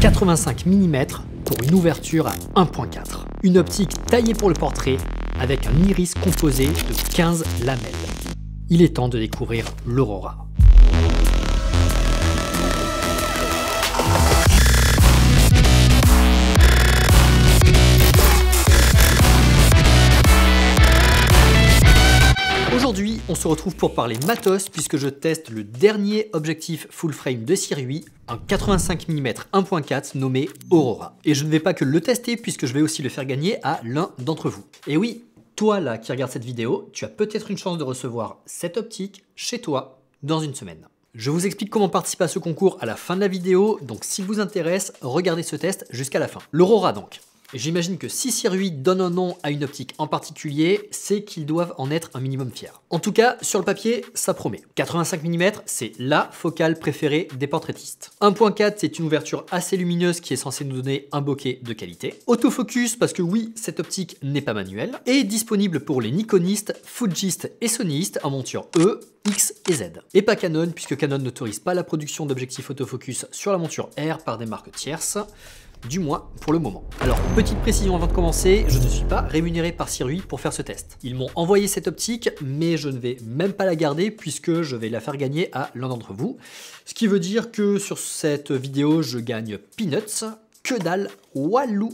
85 mm pour une ouverture à 1.4. Une optique taillée pour le portrait avec un iris composé de 15 lamelles. Il est temps de découvrir l'Aurora. Aujourd'hui, on se retrouve pour parler matos puisque je teste le dernier objectif full frame de Sirui, un 85 mm 1.4 nommé Aurora. Et je ne vais pas que le tester puisque je vais aussi le faire gagner à l'un d'entre vous. Et oui, toi là qui regarde cette vidéo, tu as peut-être une chance de recevoir cette optique chez toi dans une semaine. Je vous explique comment participer à ce concours à la fin de la vidéo, donc s'il vous intéresse, regardez ce test jusqu'à la fin. L'Aurora donc. J'imagine que si Sirui donne un nom à une optique en particulier, c'est qu'ils doivent en être un minimum fiers. En tout cas, sur le papier, ça promet. 85 mm, c'est la focale préférée des portraitistes. 1.4, c'est une ouverture assez lumineuse qui est censée nous donner un bokeh de qualité. Autofocus, parce que oui, cette optique n'est pas manuelle. Et disponible pour les Nikonistes, Fujistes et Sonyistes en monture E, X et Z. Et pas Canon, puisque Canon n'autorise pas la production d'objectifs autofocus sur la monture R par des marques tierces. Du moins pour le moment. Alors, petite précision avant de commencer, je ne suis pas rémunéré par Sirui pour faire ce test. Ils m'ont envoyé cette optique, mais je ne vais même pas la garder puisque je vais la faire gagner à l'un d'entre vous. Ce qui veut dire que sur cette vidéo, je gagne peanuts, que dalle, walou,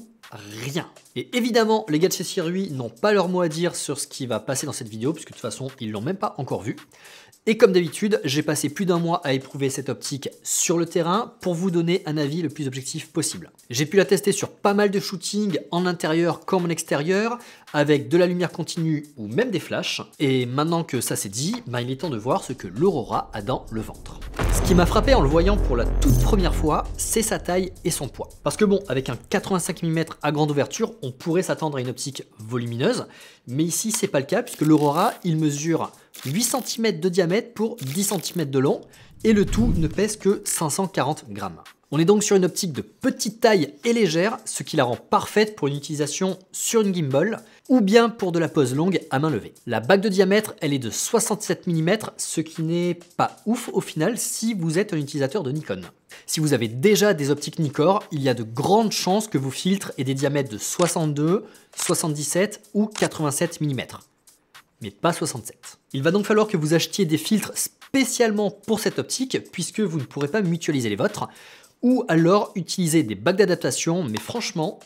rien. Et évidemment, les gars de chez Sirui n'ont pas leur mot à dire sur ce qui va passer dans cette vidéo, puisque de toute façon, ils l'ont même pas encore vu. Et comme d'habitude, j'ai passé plus d'un mois à éprouver cette optique sur le terrain pour vous donner un avis le plus objectif possible. J'ai pu la tester sur pas mal de shootings, en intérieur comme en extérieur, avec de la lumière continue ou même des flashs. Et maintenant que ça c'est dit, il est temps de voir ce que l'Aurora a dans le ventre. Ce qui m'a frappé en le voyant pour la toute première fois, c'est sa taille et son poids. Parce que bon, avec un 85 mm à grande ouverture, on pourrait s'attendre à une optique volumineuse, mais ici c'est pas le cas puisque l'Aurora, il mesure 8 cm de diamètre pour 10 cm de long et le tout ne pèse que 540 grammes. On est donc sur une optique de petite taille et légère, ce qui la rend parfaite pour une utilisation sur une gimbal ou bien pour de la pose longue à main levée. La bague de diamètre, elle est de 67 mm, ce qui n'est pas ouf au final si vous êtes un utilisateur de Nikon. Si vous avez déjà des optiques Nikkor, il y a de grandes chances que vos filtres aient des diamètres de 62, 77 ou 87 mm. Mais pas 67. Il va donc falloir que vous achetiez des filtres spécialement pour cette optique, puisque vous ne pourrez pas mutualiser les vôtres, ou alors utiliser des bagues d'adaptation, mais franchement,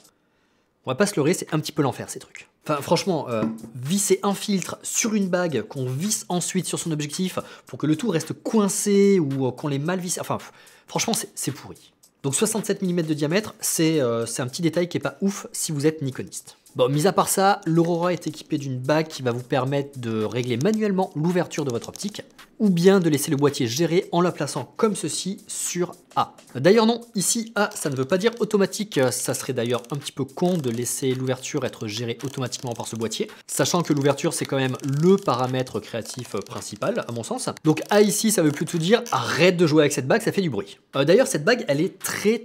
on va pas se leurrer, c'est un petit peu l'enfer ces trucs. Enfin franchement, visser un filtre sur une bague qu'on visse ensuite sur son objectif pour que le tout reste coincé ou qu'on l'ait mal vissé, enfin franchement c'est pourri. Donc 67 mm de diamètre, c'est un petit détail qui est pas ouf si vous êtes nikoniste. Bon, mis à part ça, l'Aurora est équipée d'une bague qui va vous permettre de régler manuellement l'ouverture de votre optique, ou bien de laisser le boîtier gérer en la plaçant comme ceci sur A. D'ailleurs non, ici A, ça ne veut pas dire automatique, ça serait d'ailleurs un petit peu con de laisser l'ouverture être gérée automatiquement par ce boîtier, sachant que l'ouverture c'est quand même le paramètre créatif principal à mon sens. Donc A ici, ça veut plutôt dire arrête de jouer avec cette bague, ça fait du bruit. D'ailleurs cette bague, elle est très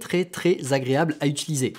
agréable à utiliser.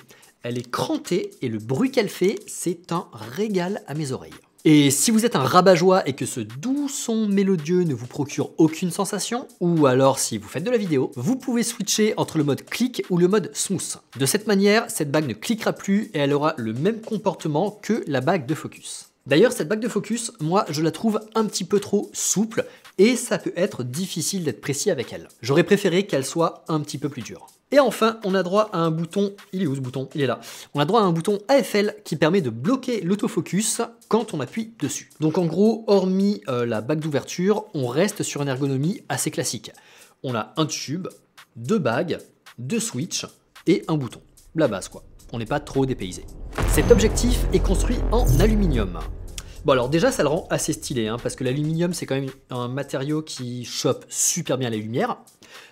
Elle est crantée et le bruit qu'elle fait, c'est un régal à mes oreilles. Et si vous êtes un rabat-joie et que ce doux son mélodieux ne vous procure aucune sensation, ou alors si vous faites de la vidéo, vous pouvez switcher entre le mode click ou le mode smooth. De cette manière, cette bague ne cliquera plus et elle aura le même comportement que la bague de focus. D'ailleurs, cette bague de focus, moi, je la trouve un petit peu trop souple et ça peut être difficile d'être précis avec elle. J'aurais préféré qu'elle soit un petit peu plus dure. Et enfin, on a droit à un bouton, il est où ce bouton? Il est là. On a droit à un bouton AFL qui permet de bloquer l'autofocus quand on appuie dessus. Donc en gros, hormis la bague d'ouverture, on reste sur une ergonomie assez classique. On a un tube, deux bagues, deux switches et un bouton. La base quoi, on n'est pas trop dépaysé. Cet objectif est construit en aluminium. Bon alors déjà ça le rend assez stylé parce que l'aluminium c'est quand même un matériau qui chope super bien les lumières.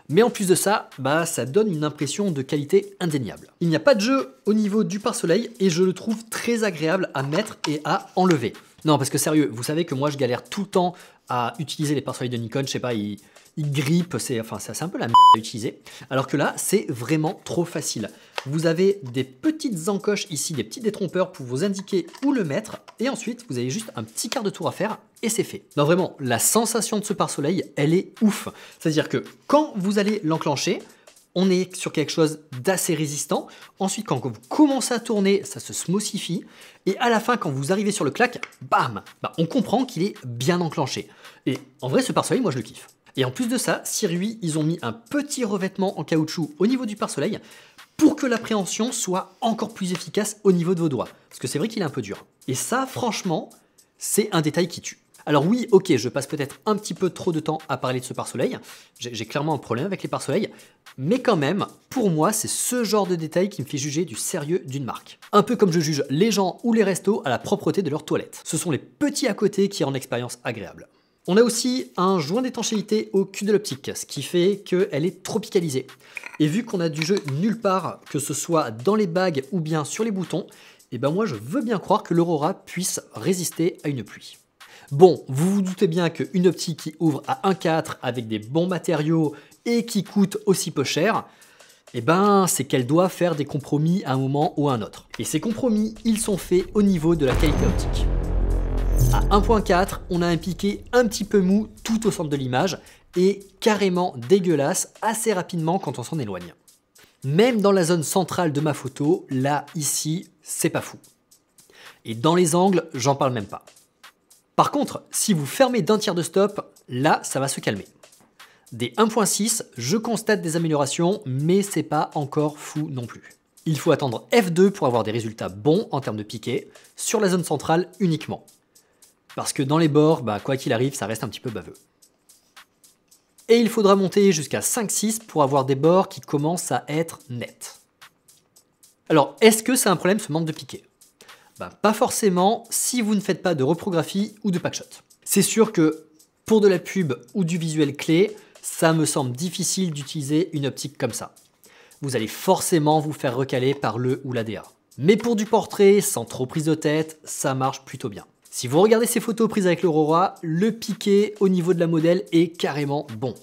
Mais en plus de ça, ça donne une impression de qualité indéniable. Il n'y a pas de jeu au niveau du pare-soleil et je le trouve très agréable à mettre et à enlever. Non parce que sérieux, vous savez que moi je galère tout le temps à utiliser les pare-soleils de Nikon, je sais pas, ils grippent, c'est un peu la merde à utiliser. Alors que là, c'est vraiment trop facile. Vous avez des petites encoches ici, des petits détrompeurs pour vous indiquer où le mettre. Et ensuite, vous avez juste un petit quart de tour à faire et c'est fait. Non, vraiment, la sensation de ce pare-soleil, elle est ouf. C'est-à-dire que quand vous allez l'enclencher, on est sur quelque chose d'assez résistant. Ensuite, quand vous commencez à tourner, ça se smoothifie. Et à la fin, quand vous arrivez sur le clac, bam, on comprend qu'il est bien enclenché. Et en vrai, ce pare-soleil, moi, je le kiffe. Et en plus de ça, Sirui, ils ont mis un petit revêtement en caoutchouc au niveau du pare-soleil pour que l'appréhension soit encore plus efficace au niveau de vos doigts. Parce que c'est vrai qu'il est un peu dur. Et ça, franchement, c'est un détail qui tue. Alors oui, ok, je passe peut-être un petit peu trop de temps à parler de ce pare-soleil. J'ai clairement un problème avec les pare-soleils. Mais quand même, pour moi, c'est ce genre de détail qui me fait juger du sérieux d'une marque. Un peu comme je juge les gens ou les restos à la propreté de leurs toilettes. Ce sont les petits à côté qui rendent l'expérience agréable. On a aussi un joint d'étanchéité au cul de l'optique, ce qui fait qu'elle est tropicalisée. Et vu qu'on a du jeu nulle part, que ce soit dans les bagues ou bien sur les boutons, et ben moi je veux bien croire que l'Aurora puisse résister à une pluie. Bon, vous vous doutez bien qu'une optique qui ouvre à 1,4 avec des bons matériaux et qui coûte aussi peu cher, eh ben c'est qu'elle doit faire des compromis à un moment ou à un autre. Et ces compromis, ils sont faits au niveau de la qualité optique. À 1.4, on a un piqué un petit peu mou tout au centre de l'image et carrément dégueulasse assez rapidement quand on s'en éloigne. Même dans la zone centrale de ma photo, là, ici, c'est pas fou. Et dans les angles, j'en parle même pas. Par contre, si vous fermez d'un tiers de stop, là, ça va se calmer. Des 1.6, je constate des améliorations, mais c'est pas encore fou non plus. Il faut attendre F2 pour avoir des résultats bons en termes de piqué, sur la zone centrale uniquement. Parce que dans les bords, quoi qu'il arrive, ça reste un petit peu baveux. Et il faudra monter jusqu'à 5-6 pour avoir des bords qui commencent à être nets. Alors, est-ce que c'est un problème ce manque de piqué? Pas forcément si vous ne faites pas de reprographie ou de packshot. C'est sûr que pour de la pub ou du visuel clé, ça me semble difficile d'utiliser une optique comme ça. Vous allez forcément vous faire recaler par le ou la DA. Mais pour du portrait, sans trop prise de tête, ça marche plutôt bien. Si vous regardez ces photos prises avec l'Aurora, le piqué au niveau de la modèle est carrément bon.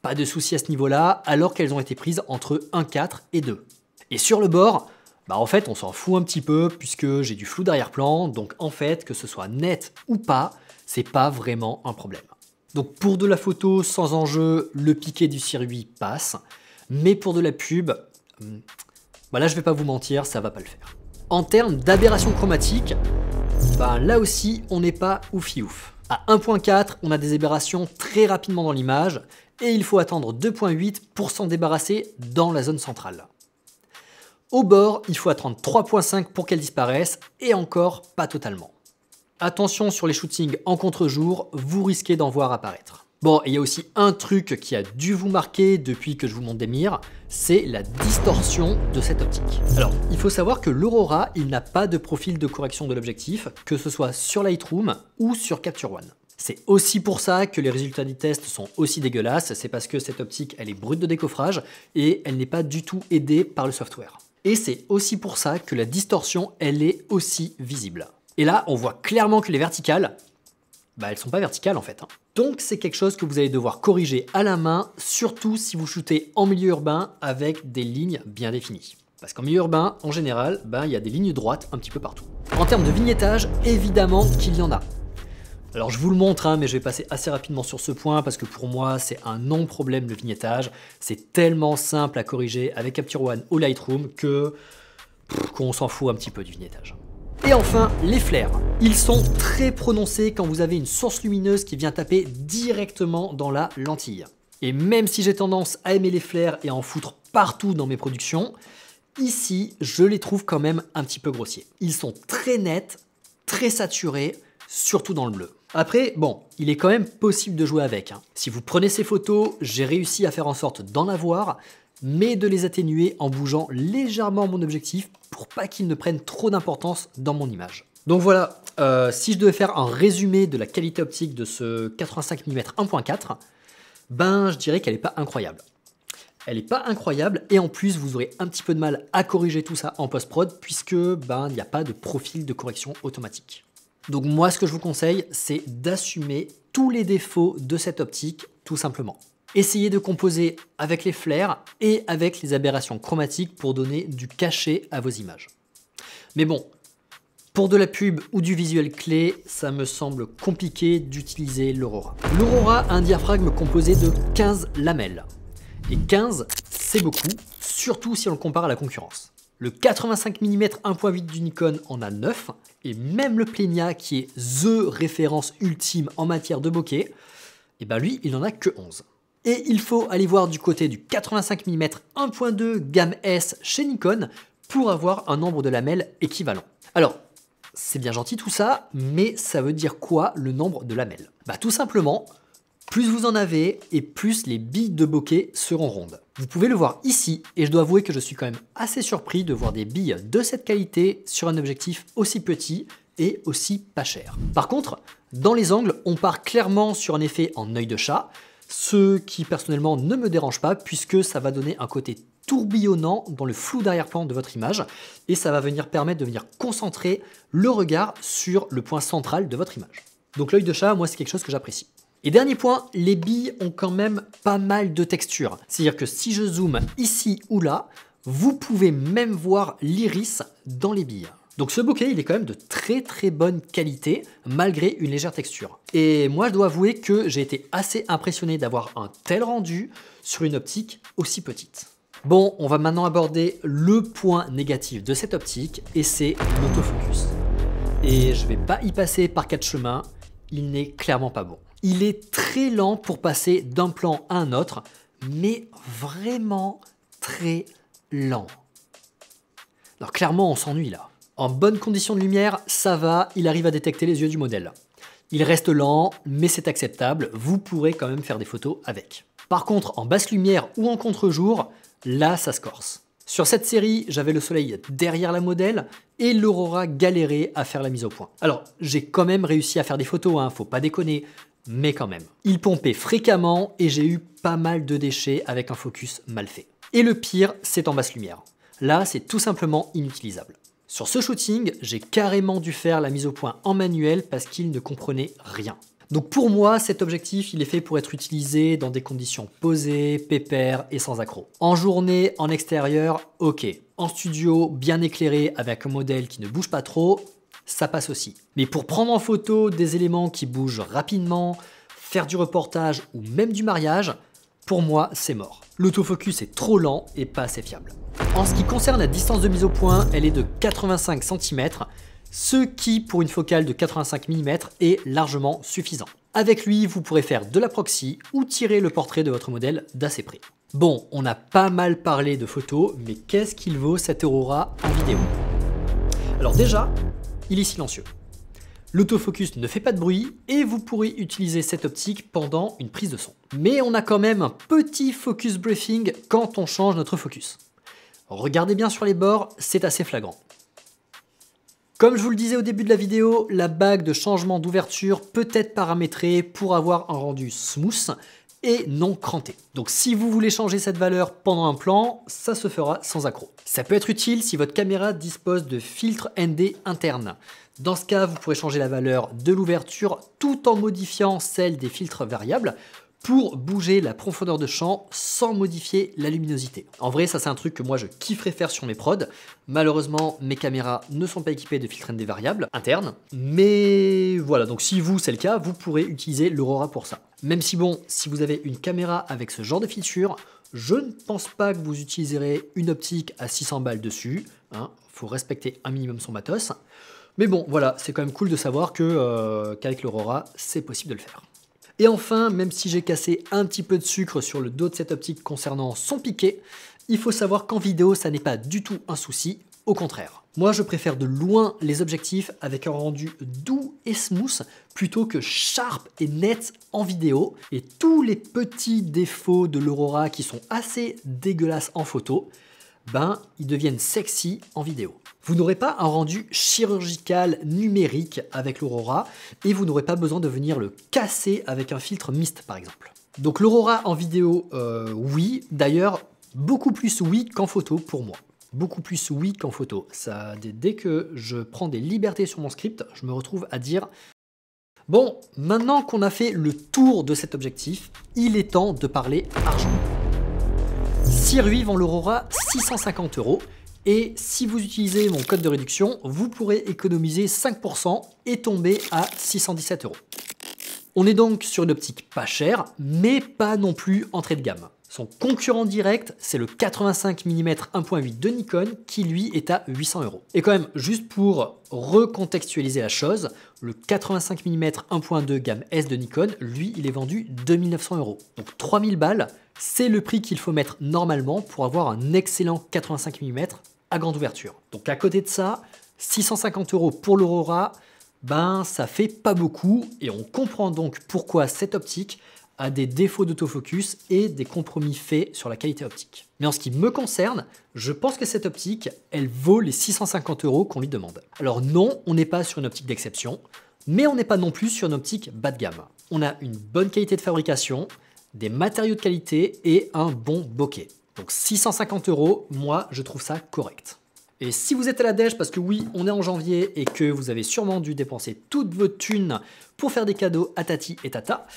Pas de souci à ce niveau-là, alors qu'elles ont été prises entre 1.4 et 2. Et sur le bord, en fait, on s'en fout un petit peu puisque j'ai du flou d'arrière-plan, donc en fait, que ce soit net ou pas, c'est pas vraiment un problème. Donc pour de la photo sans enjeu, le piqué du Sirui passe, mais pour de la pub, là je vais pas vous mentir, ça va pas le faire. En termes d'aberration chromatique, là aussi, on n'est pas oufi ouf. À 1.4, on a des aberrations très rapidement dans l'image et il faut attendre 2.8 pour s'en débarrasser dans la zone centrale. Au bord, il faut attendre 3.5 pour qu'elles disparaissent et encore pas totalement. Attention sur les shootings en contre-jour, vous risquez d'en voir apparaître. Bon, il y a aussi un truc qui a dû vous marquer depuis que je vous montre des mires, c'est la distorsion de cette optique. Alors, il faut savoir que l'Aurora, il n'a pas de profil de correction de l'objectif, que ce soit sur Lightroom ou sur Capture One. C'est aussi pour ça que les résultats des tests sont aussi dégueulasses, c'est parce que cette optique, elle est brute de décoffrage et elle n'est pas du tout aidée par le software. Et c'est aussi pour ça que la distorsion, elle est aussi visible. Et là, on voit clairement que les verticales, elles sont pas verticales en fait. Donc c'est quelque chose que vous allez devoir corriger à la main, surtout si vous shootez en milieu urbain avec des lignes bien définies. Parce qu'en milieu urbain, en général, il y a des lignes droites un petit peu partout. En termes de vignettage, évidemment qu'il y en a. Alors je vous le montre, mais je vais passer assez rapidement sur ce point parce que pour moi, c'est un non-problème le vignettage. C'est tellement simple à corriger avec Capture One ou Lightroom qu'on s'en fout un petit peu du vignettage. Et enfin, les flares. Ils sont très prononcés quand vous avez une source lumineuse qui vient taper directement dans la lentille. Et même si j'ai tendance à aimer les flares et à en foutre partout dans mes productions, ici, je les trouve quand même un petit peu grossiers. Ils sont très nets, très saturés, surtout dans le bleu. Après, il est quand même possible de jouer avec. Si vous prenez ces photos, j'ai réussi à faire en sorte d'en avoir, mais de les atténuer en bougeant légèrement mon objectif pour pas qu'ils ne prennent trop d'importance dans mon image. Donc voilà, si je devais faire un résumé de la qualité optique de ce 85 mm 1.4, je dirais qu'elle n'est pas incroyable. Elle n'est pas incroyable et en plus vous aurez un petit peu de mal à corriger tout ça en post-prod puisque il n'y a pas de profil de correction automatique. Donc moi ce que je vous conseille c'est d'assumer tous les défauts de cette optique tout simplement. Essayez de composer avec les flares et avec les aberrations chromatiques pour donner du cachet à vos images. Mais bon, pour de la pub ou du visuel clé, ça me semble compliqué d'utiliser l'Aurora. L'Aurora a un diaphragme composé de 15 lamelles. Et 15, c'est beaucoup, surtout si on le compare à la concurrence. Le 85 mm 1.8 du Nikon en a 9, et même le Plenia, qui est THE référence ultime en matière de bokeh, et ben lui, il n'en a que 11. Et il faut aller voir du côté du 85 mm 1.2 gamme S chez Nikon pour avoir un nombre de lamelles équivalent. Alors, c'est bien gentil tout ça, mais ça veut dire quoi le nombre de lamelles? Bah tout simplement, plus vous en avez et plus les billes de bokeh seront rondes. Vous pouvez le voir ici et je dois avouer que je suis quand même assez surpris de voir des billes de cette qualité sur un objectif aussi petit et aussi pas cher. Par contre, dans les angles, on part clairement sur un effet en œil de chat, ce qui personnellement ne me dérange pas puisque ça va donner un côté tourbillonnant dans le flou d'arrière-plan de votre image et ça va venir permettre de venir concentrer le regard sur le point central de votre image. Donc l'œil de chat, moi c'est quelque chose que j'apprécie. Et dernier point, les billes ont quand même pas mal de texture. C'est-à-dire que si je zoome ici ou là, vous pouvez même voir l'iris dans les billes. Donc ce bokeh, il est quand même de très bonne qualité, malgré une légère texture. Et moi, je dois avouer que j'ai été assez impressionné d'avoir un tel rendu sur une optique aussi petite. Bon, on va maintenant aborder le point négatif de cette optique, et c'est l'autofocus. Et je vais pas y passer par 4 chemins, il n'est clairement pas bon. Il est très lent pour passer d'un plan à un autre, mais vraiment très lent. Alors clairement, on s'ennuie là. En bonne condition de lumière, ça va, il arrive à détecter les yeux du modèle. Il reste lent, mais c'est acceptable, vous pourrez quand même faire des photos avec. Par contre, en basse lumière ou en contre-jour, là ça se corse. Sur cette série, j'avais le soleil derrière la modèle et l'Aurora galérait à faire la mise au point. Alors, j'ai quand même réussi à faire des photos, hein, faut pas déconner, mais quand même. Il pompait fréquemment et j'ai eu pas mal de déchets avec un focus mal fait. Et le pire, c'est en basse lumière. Là, c'est tout simplement inutilisable. Sur ce shooting, j'ai carrément dû faire la mise au point en manuel parce qu'il ne comprenait rien. Donc pour moi, cet objectif, il est fait pour être utilisé dans des conditions posées, pépères et sans accroc. En journée, en extérieur, ok. En studio, bien éclairé, avec un modèle qui ne bouge pas trop, ça passe aussi. Mais pour prendre en photo des éléments qui bougent rapidement, faire du reportage ou même du mariage, pour moi, c'est mort. L'autofocus est trop lent et pas assez fiable. En ce qui concerne la distance de mise au point, elle est de 85 cm, ce qui, pour une focale de 85 mm, est largement suffisant. Avec lui, vous pourrez faire de la proxy ou tirer le portrait de votre modèle d'assez près. Bon, on a pas mal parlé de photos, mais qu'est-ce qu'il vaut cet Aurora en vidéo? Alors déjà, il est silencieux. L'autofocus ne fait pas de bruit et vous pourrez utiliser cette optique pendant une prise de son. Mais on a quand même un petit focus briefing quand on change notre focus. Regardez bien sur les bords, c'est assez flagrant. Comme je vous le disais au début de la vidéo, la bague de changement d'ouverture peut être paramétrée pour avoir un rendu smooth et non cranté. Donc si vous voulez changer cette valeur pendant un plan, ça se fera sans accroc. Ça peut être utile si votre caméra dispose de filtres ND internes. Dans ce cas, vous pourrez changer la valeur de l'ouverture tout en modifiant celle des filtres variables pour bouger la profondeur de champ sans modifier la luminosité. En vrai, ça c'est un truc que moi je kifferais faire sur mes prods. Malheureusement, mes caméras ne sont pas équipées de filtres ND variables internes. Mais voilà, donc si vous c'est le cas, vous pourrez utiliser l'Aurora pour ça. Même si bon, si vous avez une caméra avec ce genre de feature, je ne pense pas que vous utiliserez une optique à 600 balles dessus. Faut respecter un minimum son matos. Mais bon, voilà, c'est quand même cool de savoir qu'avec l'Aurora, c'est possible de le faire. Et enfin, même si j'ai cassé un petit peu de sucre sur le dos de cette optique concernant son piqué, il faut savoir qu'en vidéo, ça n'est pas du tout un souci, au contraire. Moi, je préfère de loin les objectifs avec un rendu doux et smooth plutôt que sharp et net en vidéo. Et tous les petits défauts de l'Aurora qui sont assez dégueulasses en photo, ils deviennent sexy en vidéo. Vous n'aurez pas un rendu chirurgical numérique avec l'Aurora et vous n'aurez pas besoin de venir le casser avec un filtre mist par exemple. Donc l'Aurora en vidéo, oui. D'ailleurs, beaucoup plus oui qu'en photo pour moi. Beaucoup plus oui qu'en photo. Ça, dès que je prends des libertés sur mon script, je me retrouve à dire bon, maintenant qu'on a fait le tour de cet objectif, il est temps de parler argent. Sirui vend l'Aurora 650 € et si vous utilisez mon code de réduction, vous pourrez économiser 5% et tomber à 617 €. On est donc sur une optique pas chère, mais pas non plus entrée de gamme. Son concurrent direct, c'est le 85 mm 1.8 de Nikon qui lui est à 800 €. Et quand même, juste pour recontextualiser la chose, le 85 mm 1.2 gamme S de Nikon, lui, il est vendu 2900 €. Donc 3000 balles, c'est le prix qu'il faut mettre normalement pour avoir un excellent 85 mm à grande ouverture. Donc à côté de ça, 650 € pour l'Aurora, ben ça fait pas beaucoup et on comprend donc pourquoi cette optique a des défauts d'autofocus et des compromis faits sur la qualité optique. Mais en ce qui me concerne, je pense que cette optique, elle vaut les 650 € qu'on lui demande. Alors non, on n'est pas sur une optique d'exception, mais on n'est pas non plus sur une optique bas de gamme. On a une bonne qualité de fabrication, des matériaux de qualité et un bon bokeh. Donc 650 €, moi je trouve ça correct. Et si vous êtes à la dèche, parce que oui, on est en janvier et que vous avez sûrement dû dépenser toute votre thune pour faire des cadeaux à Tati et Tata,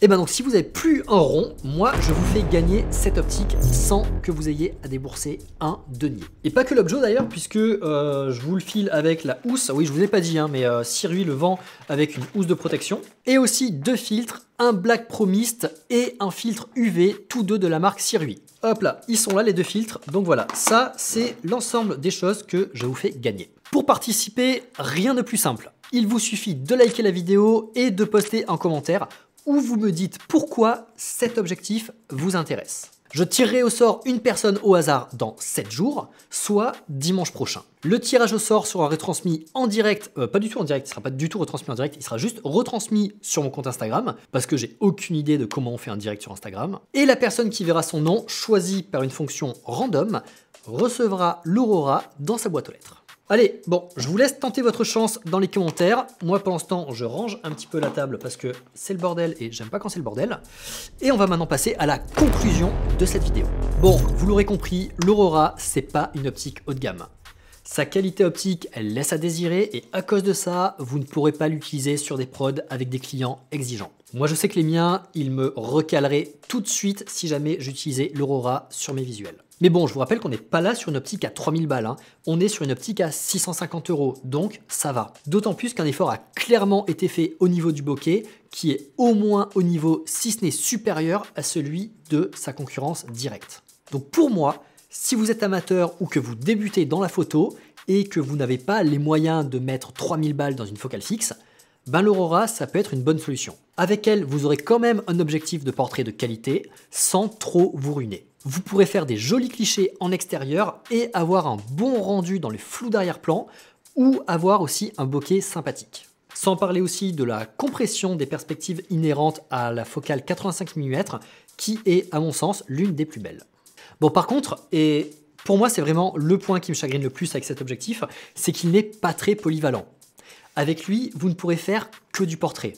et ben donc si vous n'avez plus un rond, moi je vous fais gagner cette optique sans que vous ayez à débourser un denier. Et pas que l'objet d'ailleurs, puisque je vous le file avec la housse, oui je vous ai pas dit, hein, mais Sirui le vend avec une housse de protection, et aussi 2 filtres, un Black Pro Mist et un filtre UV, tous deux de la marque Sirui. Hop là, ils sont là les 2 filtres, donc voilà, ça c'est l'ensemble des choses que je vous fais gagner. Pour participer, rien de plus simple. Il vous suffit de liker la vidéo et de poster un commentaire où vous me dites pourquoi cet objectif vous intéresse. Je tirerai au sort une personne au hasard dans 7 jours, soit dimanche prochain. Le tirage au sort sera retransmis en direct, pas du tout en direct, il ne sera pas du tout retransmis en direct, il sera juste retransmis sur mon compte Instagram, parce que j'ai aucune idée de comment on fait un direct sur Instagram. Et la personne qui verra son nom, choisi par une fonction random, recevra l'Aurora dans sa boîte aux lettres. Allez, bon, je vous laisse tenter votre chance dans les commentaires. Moi, pour l'instant, je range un petit peu la table parce que c'est le bordel et j'aime pas quand c'est le bordel. Et on va maintenant passer à la conclusion de cette vidéo. Bon, vous l'aurez compris, l'Aurora, c'est pas une optique haut de gamme. Sa qualité optique, elle laisse à désirer et à cause de ça, vous ne pourrez pas l'utiliser sur des prods avec des clients exigeants. Moi, je sais que les miens, ils me recaleraient tout de suite si jamais j'utilisais l'Aurora sur mes visuels. Mais bon, je vous rappelle qu'on n'est pas là sur une optique à 3000 balles, hein. On est sur une optique à 650 €, donc ça va. D'autant plus qu'un effort a clairement été fait au niveau du bokeh, qui est au moins au niveau, si ce n'est supérieur, à celui de sa concurrence directe. Donc pour moi, si vous êtes amateur ou que vous débutez dans la photo et que vous n'avez pas les moyens de mettre 3000 balles dans une focale fixe, ben l'Aurora, ça peut être une bonne solution. Avec elle, vous aurez quand même un objectif de portrait de qualité sans trop vous ruiner. Vous pourrez faire des jolis clichés en extérieur et avoir un bon rendu dans les flous d'arrière-plan ou avoir aussi un bokeh sympathique. Sans parler aussi de la compression des perspectives inhérentes à la focale 85 mm qui est à mon sens l'une des plus belles. Bon par contre, et pour moi c'est vraiment le point qui me chagrine le plus avec cet objectif, c'est qu'il n'est pas très polyvalent. Avec lui, vous ne pourrez faire que du portrait.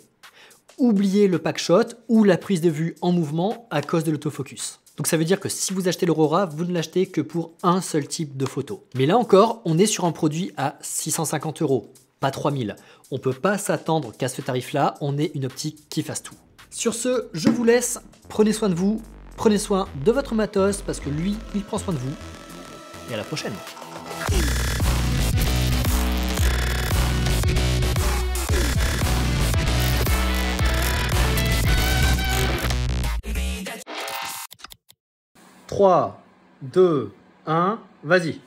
Oubliez le pack shot ou la prise de vue en mouvement à cause de l'autofocus. Donc ça veut dire que si vous achetez l'Aurora, vous ne l'achetez que pour un seul type de photo. Mais là encore, on est sur un produit à 650 €, pas 3000. On ne peut pas s'attendre qu'à ce tarif-là, on ait une optique qui fasse tout. Sur ce, je vous laisse, prenez soin de vous, prenez soin de votre matos parce que lui, il prend soin de vous. Et à la prochaine. « 3, 2, 1, vas-y !»